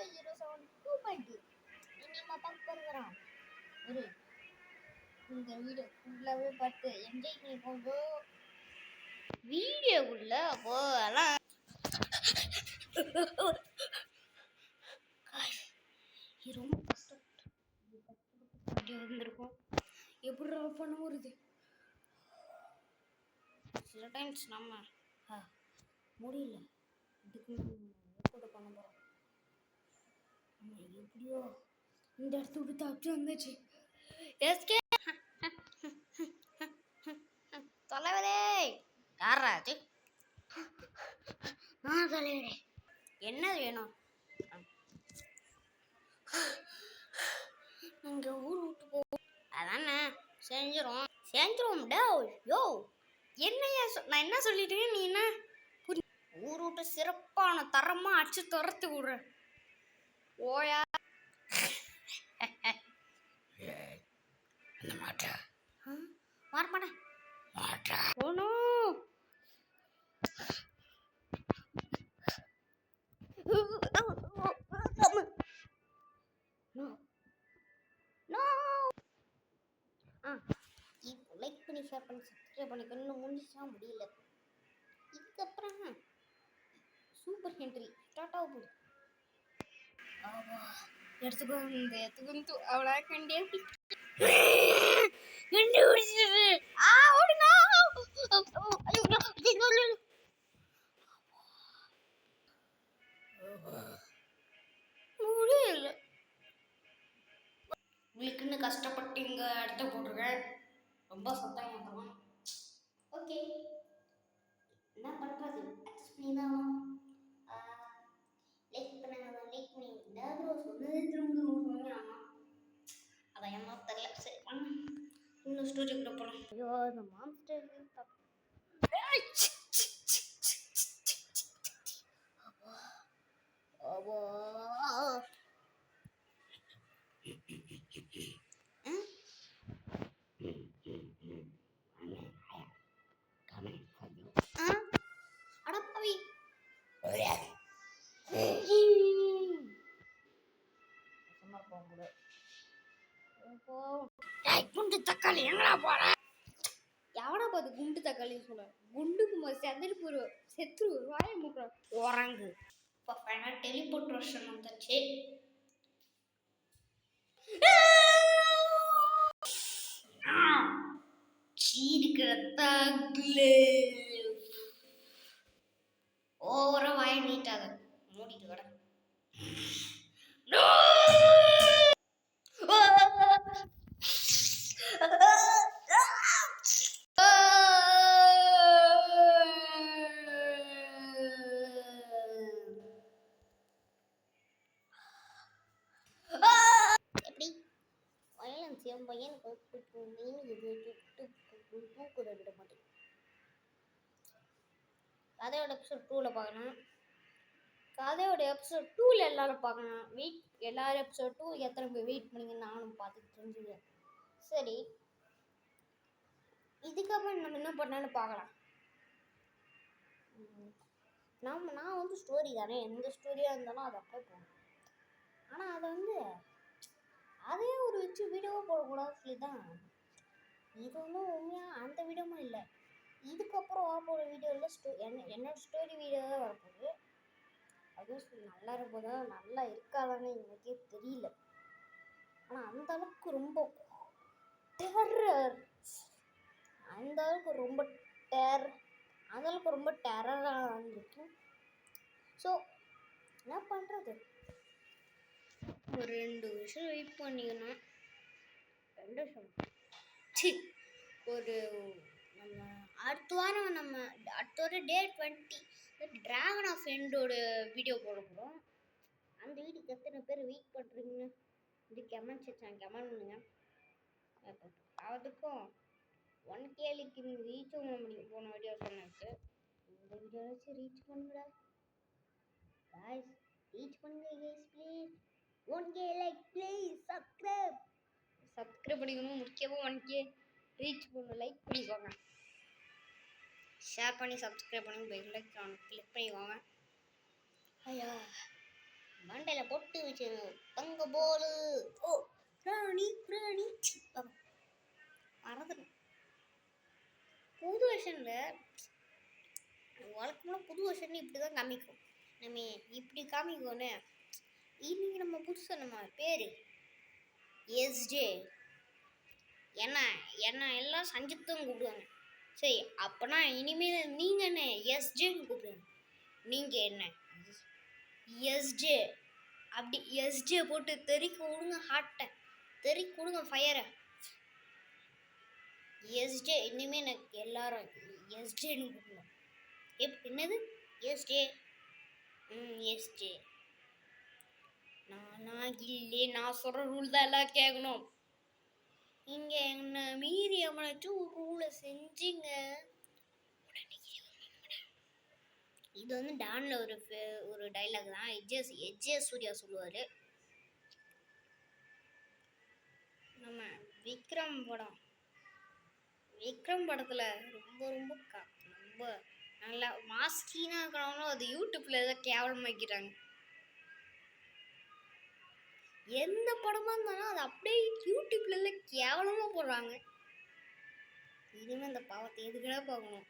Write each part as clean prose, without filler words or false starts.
07 இனிமே பார்க்க போகிறோம். ஒரு இந்த வீடியோ ஃபுல்லாகவே பார்த்து என்ஜாய் பண்ணிக்கோங்க. வீடியோக்குள்ள போகலாம். ரொம்ப கஷ்டப்பட்டு வீடியோ வந்திருக்கும். எப்படி பண்ண வருது சில டைம்ஸ் நம்ம முடியல. இதுக்கு கூட பண்ண போகிறோம். எப்படியோ இந்த இடத்த விட்டு தப்பிச்சு வந்துச்சு. எஸ்கே தலைவரே யாராச்சு? தலைவரே என்ன வேணும்? இங்க ஊர் விட்டு போ. அதானே செஞ்சிரும் யோ. என்னையா நான் என்ன சொல்லிட்டேன்? நீ என்ன ஊர் விட்டு சிறப்பான தரமா அடிச்சு துரத்து விடுற ஓயா? வரமாட்டேன். லைக் பண்ணி ஷேர் பண்ணி சப்ஸ்கிரைப் பண்ணிக்கணும். முடிச்சா முடியல. இதுக்கப்புறம் சூப்பர் ஹென்ட்ரி ஸ்டார்ட் ஆக போகுது. எடுத்துக்கோ இந்த எடுத்துக்கோ அவளா கண்டே கண்டுபிடிச்சிரு. ஓடுங்க. முடியல. உங்களுக்குன்னு கஷ்டப்பட்டு இங்க எடுத்து போட்டிருக்கேன். ரொம்ப சத்தம் ஏற்றணும். ஓகே என்ன பண்ணுறது? அட்ஜஸ்ட் பண்ணி தான் லைக் பண்ணுங்க. லைக் பண்ணி ஏதாவது சொன்னதே திரும்ப அதான் என்ன தெரியல. சரி இன்னும் ஸ்டோரி கூட போகலாம். ஐயோ இந்த மான்ஸ்டர் அடப்பாவி குண்டு தக்காளி எங்கடா போற? எவனா பார்த்து குண்டு தக்காளி சொல்ல? குண்டுக்கு செதறி போயிடும். செத்து வாய முட்டுற ஓரங்கு. இப்போ ஃபைனல் டெலிபோர்ட் வெர்ஷன் வந்துச்சு. சீடுக்கிற தக்லே ஓவரா வாய நீட்டாத மூடிட்டு வர. எப்படி வயலன்ஸ் என் பையனுக்கு தூக்குற விட மாட்டேன். கதையோட எபிசோட் 2ல பார்க்கணும். கதையோட எபிசோட் 2ல எல்லாரும் பார்க்கணும். எல்லாரும் எபிசோட் 2 எத்தனை பேர் வெயிட் பண்ணீங்க நானும் பார்த்துட்டு தெரிஞ்சுக்கிறேன். சரி இதுக்கப்புறம் நம்ம என்ன பண்ணாலும் பார்க்கலாம். நான் வந்து ஸ்டோரி தானே, எந்த ஸ்டோரியாக இருந்தாலும் அதை அப்ளை பண்ணணும். ஆனால் அதை வந்து அதே ஒரு வச்சு வீடியோவாக போடக்கூடாதுன்னு சொல்லி தான். இது ஒன்றும் உண்மையாக அந்த வீடியோவும் இல்லை. இதுக்கப்புறம் வரப்போகிற வீடியோவில் என்னோட ஸ்டோரி வீடியோ தான் வரப்போகுது. அதுவும் நல்லா இருப்பதா நல்லா இருக்காதான்னு எனக்கே தெரியல. ஆனால் அந்த அளவுக்கு ரொம்ப டெரர், அந்த அளவுக்கு ரொம்ப டெரராக இருந்துச்சு. ஸோ என்ன பண்ணுறது? ஒரு 2 வருஷம் வெயிட் பண்ணிக்கணும். 2 வருஷம் ஒரு நம்ம அடுத்த வாரம் டே 20 டிராகன் ஆஃப் எண்டோட வீடியோ போட போகிறோம். அந்த வீடியோக்கு எத்தனை பேர் வெயிட் பண்ணுறீங்கன்னு இது கமெண்ட் செக்ஷன் கமெண்ட் பண்ணுங்க. அதுக்கும் 1K ரீச் பண்ண முடியும். போன வீடியோ சொன்னது இந்த வீடியோவாச்சும் ரீச் பண்ணுங்க guys. ரீச் பண்ணுங்க guys please. 1K like please. Subscribe பண்ணிக்கணும். முக்கியமாக 1K ரீச் பண்ணணும். லைக் பண்ணிக்கோங்க, ஷேர் பண்ணி சப்ஸ்கிரைப் பண்ணி பெல் ஐகான் கிளிக் பண்ணிக்கோங்க. ஐயா மண்டையில பொட்டு வச்சு தங்க போலு. ஓ ராணி ராணி மறந்துடும். புது வருஷன்ல வழக்கமாக புது வருஷன் இப்படி தான் காமிக்கும். நம்ம இப்படி காமிக்கோன்னு இன்னைக்கு நம்ம புதுசாக நம்ம பேர் எஸ்ஜே. என்ன எல்லாம் சஞ்சித்தும் கூப்பிடுவாங்க. சரி அப்போனா இனிமேல் நீங்கள் என்ன எஸ்ஜேன்னு கூப்பிடுங்க. நீங்கள் என்ன எஸ்ஜே அப்படி எஸ்ஜே போட்டு தெறிக்க விடுங்க. ஹார்ட்டை தெறிக்க விடுங்க. ஃபயரை எஸ்ஜே. இனிமேல் எனக்கு எல்லாரும் எஸ்ஜேன்னு கூப்பிடுவோம். என்னது எஸ்ஜே? எஸ்ஜே நானா இல்லை. நான் சொல்கிற ரூல் தான் எல்லாம் கேட்கணும். இங்கே என்ன மீறி அவனாச்சும் ஒரு ரூலை செஞ்சுங்க. இது வந்து டான்ல ஒரு டைலாக் தான். எஜ்ஜே சூர்யா சொல்லுவார். நம்ம விக்ரம் படத்தில் ரொம்ப ரொம்ப ரொம்ப நல்லா மாஸ்கீனா இருக்கிறவங்களும் அது யூடியூப்ல ஏதாவது கேவலமாக்கிறாங்க. எந்த படமா இருந்தாலும் அது அப்படியே யூடியூப்ல எல்லாம் கேவலமா போடுறாங்க. இனிமே அந்த பாவத்தை எதுக்கடா பார்க்கணும்?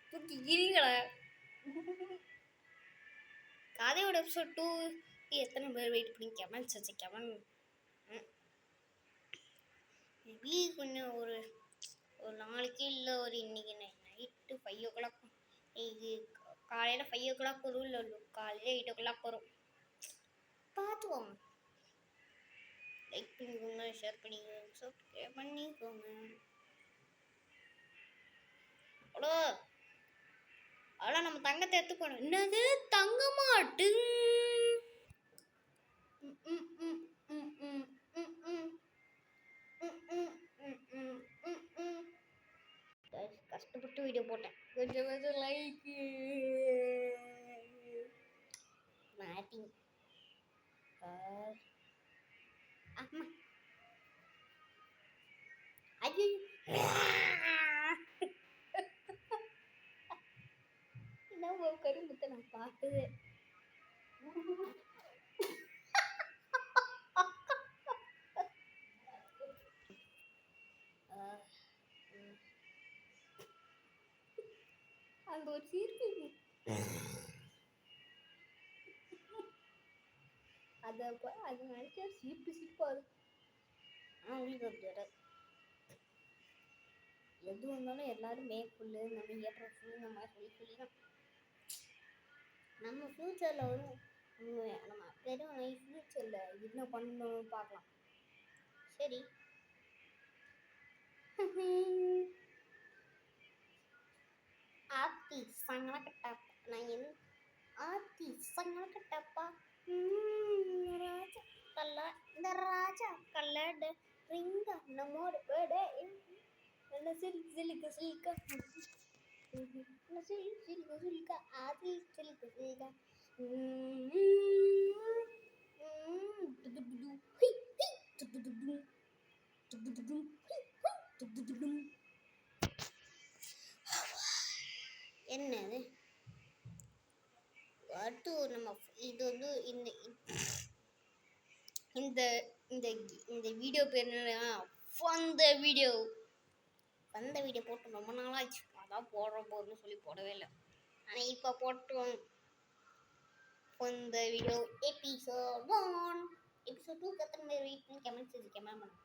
தூக்கி கிரிங்களா. கதையோட எபிசோட் 2 எத்தனை பேர் வெயிட் பண்ணி கமெண்ட்ஸ் வச்சு கமெண்ட் மேபி கொஞ்சம் ஒரு நாளைக்கு இல்லை ஒரு இன்னைக்கு நைட்டு 5 o'clock. இது காலையில் 5 o'clock வரும். இல்லை காலையில் 8 o'clock வரும். பார்த்துக்கோங்க. லைக் பண்ணிக்கோங்க, ஷேர் பண்ணிக்கோங்க, சப்ஸ்கிரைப் பண்ணிக்கோங்க. அவ்வளோ அதெல்லாம் நம்ம தங்கத்தை எடுத்துக்கணும். என்னது தங்க மாட்டு கஷ்டப்பட்டு வீடியோ போட்டேன். கொஞ்சம் லைக் மாட்டிங். அம்மா ஐயோ என்ன கரும்புத்தை நான் பார்த்தது. அந்த ஒரு சீர்க்கு அதை நினைச்சா சிரிப்பாரு. அவங்களுக்கு அப்படி வராது. எது வந்தாலும் எல்லாரும் மேற்கொள்ளு நம்ம ஏற்றல் இந்த மாதிரி சொல்லி தான் நம்ம ஃப்யூச்சரில் வரும். நம்ம பெரும் ஃப்யூச்சரில் என்ன பண்ணணும்னு பார்க்கலாம். சரி ஆத்தி சங்கன கட்டாப்பா. நான் என்ன ஆத்தி சங்கன கட்டாப்பா. ராஜா கல்ல இந்த ராஜா கல்லட ரிங்க நம்மோட பேட என்ன சில்க சில்க ஆதி சில்க என்னது அடுத்து நம்ம இது வந்து இந்த வீடியோ பேர் என்னன்னா வந்த வீடியோ போட்டு ரொம்ப நாளாச்சு. அதான் போடுறோம்னு சொல்லி போடவே இல்லை. ஆனால் இப்போ போட்டுருவோம். இந்த வீடியோ எபிசோட் 1 எபிசோட் 2 எத்தனை பேர் வெயிட் பண்ணி கமெண்ட்ஸ் வச்சு கமெண்ட் பண்ணுங்க.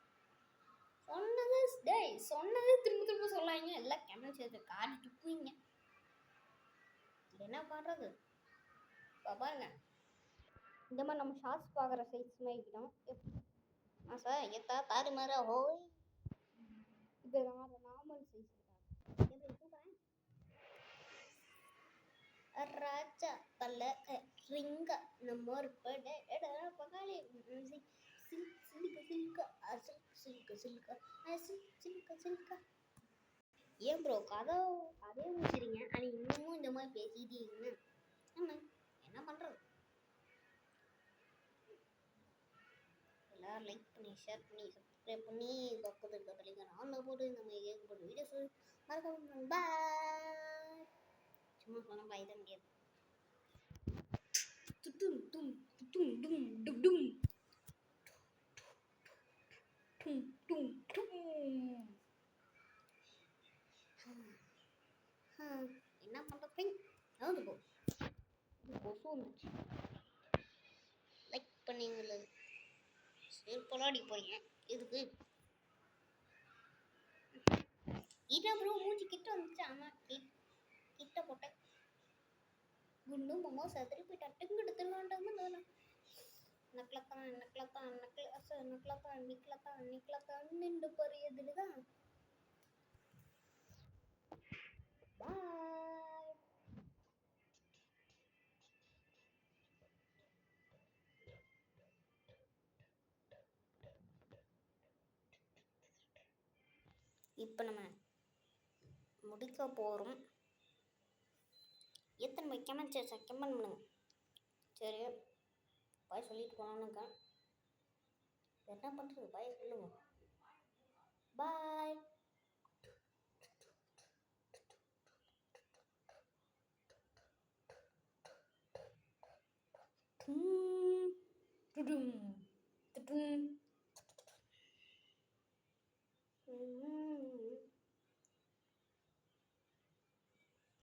சொன்னது திரும்ப சொல்லாங்க. எல்லாம் கமெண்ட்ஸ் வச்சு காடி துப்புவீங்க. என்ன பண்ணுறது பாருங்க. இந்த மாதிரி நம்ம ஷார்ட்ஸ் பார்க்குற சைஸ் மாதிரிக்கிட்டோம். சார் எத்தா தாறு மாதிரி ஹோய் இப்போ நார்மல் சைஸ் ராஜா பல்ல ரிங்க நம்ம ஒரு பகாலி சில்க. ஏன் ப்ரோ கதை முடிச்சிருங்க. ஆனால் இன்னமும் இந்த மாதிரி பேசிட்டீங்கன்னா என்ன பண்ணுறது? எல்லாரும் லைக் பண்ணி ஷேர் பண்ணி சப்ஸ்கிரைப் பண்ணி பக்கத்தில் இருக்க பிள்ளைங்க ஆன்ல போட்டு நம்ம ஏகப்பட்ட வீடியோஸ் மறக்காம பாய். சும்மா சொன்னால் பாய் தான் முடியாது. வந்துச்சு. லைக் பண்ணீங்களது சரி பொலாடி போறீங்க எதுக்கு? இதான் ப்ரோ மூஞ்சி கிட்ட வந்துச்சு. ஆமா கிட்ட போட்டேன். குண்டு மாமா சதுரி போயிட்டா. டிங்கு எடுத்துலாண்டாங்க. நக்லத்தான் நின்று பறியதுதான். பாய். இப்போ நம்ம முடிக்க போகிறோம். எத்தனை வைக்காமல் சரி கமெண்ட் பண்ணுங்க. சரி பாய் சொல்லிட்டு போனானுங்க. என்ன பண்ணுறது? பாய் சொல்லுங்க. பாய்.